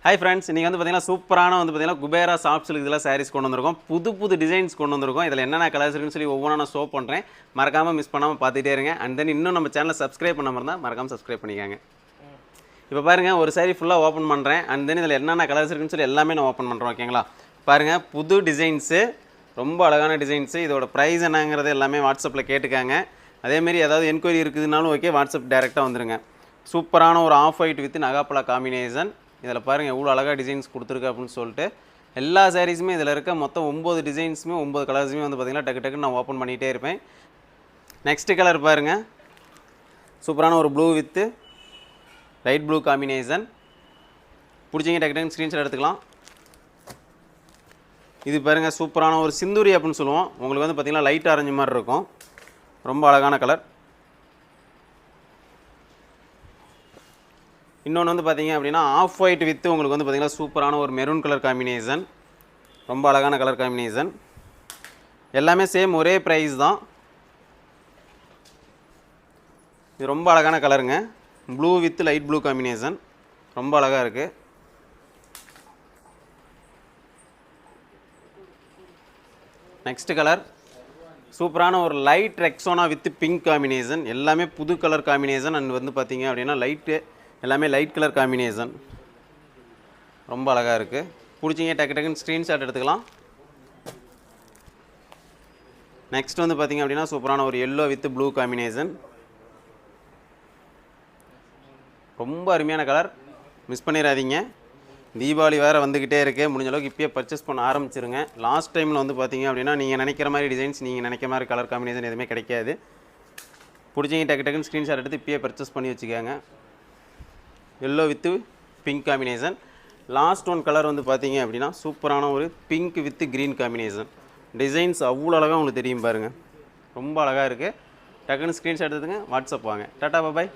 Hi friends, இன்றைக்கி வந்து பார்த்தீங்கன்னா சூப்பரான வந்து பார்த்தீங்கன்னா குபேரா சாஃப்ட் சில்க் இதெல்லாம் சாரீஸ் கொண்டு வந்திருக்கோம். புது டிசைன்ஸ் கொண்டு வந்திருக்கோம். இதில் என்னென்ன கலர்ஸ் இருக்குன்னு சொல்லி ஒவ்வொன்றா நான் ஷோ பண்ணுறேன். மறக்காமல் மிஸ் பண்ணாமல் பார்த்துட்டே இருங்க. அண்ட் தென் இன்னும் நம்ம சேனலை சப்ஸ்கிரைப் பண்ணாமல் இருந்தால் மறக்காமல் சப்ஸ்கிரைப் பண்ணிக்காங்க. இப்போ பாருங்கள், ஒரு சாரீ ஃபுல்லாக ஓப்பன் பண்ணுறேன். அண்ட் தென் இதில் என்னென்ன கலர்ஸ் இருக்குன்னு சொல்லி எல்லாமே நான் ஓப்பன் பண்ணுறோம். ஓகேங்களா? பாருங்கள், புது டிசைன்ஸு, ரொம்ப அழகான டிசைன்ஸு. இதோட ப்ரைஸ் என்னங்கிறது எல்லாமே வாட்ஸ்அப்பில் கேட்டுக்காங்க. அதேமாரி ஏதாவது என்கொயரி இருக்குதுனாலும் ஓகே, வாட்ஸ்அப் டேரெக்டாக வந்துடுங்க. சூப்பரான ஒரு ஆஃப் ஒயிட் வித் நகாப்பழ காம்பினேஷன். இதில் பாருங்கள் எவ்வளோ அழகாக டிசைன்ஸ் கொடுத்துருக்கு அப்படின்னு சொல்லிட்டு. எல்லா சாரீஸுமே இதில் இருக்க மொத்தம் 9 டிசைன்ஸுமே 9 கலர்ஸுமே வந்து பார்த்திங்கன்னா டக்கு நான் ஓப்பன் பண்ணிகிட்டே இருப்பேன். நெக்ஸ்ட்டு கலர் பாருங்கள், சூப்பரான ஒரு blue with light blue combination. பிடிச்சிங்க டக்கு ஸ்க்ரீன்ஷாட் எடுத்துக்கலாம். இது பாருங்கள், சூப்பரான ஒரு சிந்தூரி அப்படின்னு சொல்லுவோம். உங்களுக்கு வந்து பார்த்திங்கன்னா லைட் ஆரஞ்சு மாதிரி இருக்கும். ரொம்ப அழகான கலர். இன்னொன்று வந்து பார்த்திங்க அப்படின்னா ஆஃப் ஒயிட் வித்து உங்களுக்கு வந்து பார்த்திங்கன்னா சூப்பரான ஒரு மெரூன் கலர் காம்பினேஷன். ரொம்ப அழகான கலர் காம்பினேஷன். எல்லாமே சேம் ஒரே ப்ரைஸ் தான். இது ரொம்ப அழகான கலருங்க. Blue with light blue combination. ரொம்ப அழகாக இருக்குது. நெக்ஸ்ட் கலர் சூப்பரான ஒரு light Rexona with pink combination. எல்லாமே புது கலர் காம்பினேஷன். அண்ட் வந்து பார்த்திங்க அப்படின்னா லைட்டு எல்லாமே லைட் கலர் காம்பினேஷன். ரொம்ப அழகாக இருக்குது. பிடிச்சிங்க டக்குன்னு ஸ்க்ரீன்ஷாட் எடுத்துக்கலாம். நெக்ஸ்ட் வந்து பார்த்திங்க அப்படின்னா சூப்பரான ஒரு எல்லோ வித் ப்ளூ காம்பினேஷன். ரொம்ப அருமையான கலர், மிஸ் பண்ணிடாதீங்க. தீபாவளி வேறு வந்துக்கிட்டே இருக்குது. முடிஞ்ச அளவுக்கு இப்போயே பர்ச்சேஸ் பண்ண ஆரம்பிச்சிருங்க. லாஸ்ட் டைமில் வந்து பார்த்திங்க அப்படின்னா நீங்கள் நினைக்கிற மாதிரி டிசைன்ஸ், நீங்கள் நினைக்கிற மாதிரி கலர் காம்பினேஷன் எதுவுமே கிடைக்காது. பிடிச்சிங்க டக்குன்னு ஸ்க்ரீன்ஷாட் எடுத்து இப்போயே பர்ச்சேஸ் பண்ணி வச்சுக்கோங்க. Yellow with pink combination. Last one colour வந்து பார்த்தீங்க அப்படின்னா சூப்பரான ஒரு pink with green combination. Designs அவ்வளோ அழகாக உங்களுக்கு தெரியும் பாருங்கள். ரொம்ப அழகாக இருக்குது. டக்குன்னு ஸ்க்ரீன்ஷாட் எடுத்துங்க, வாட்ஸ்அப் வாங்க. டாட்டா பாய்.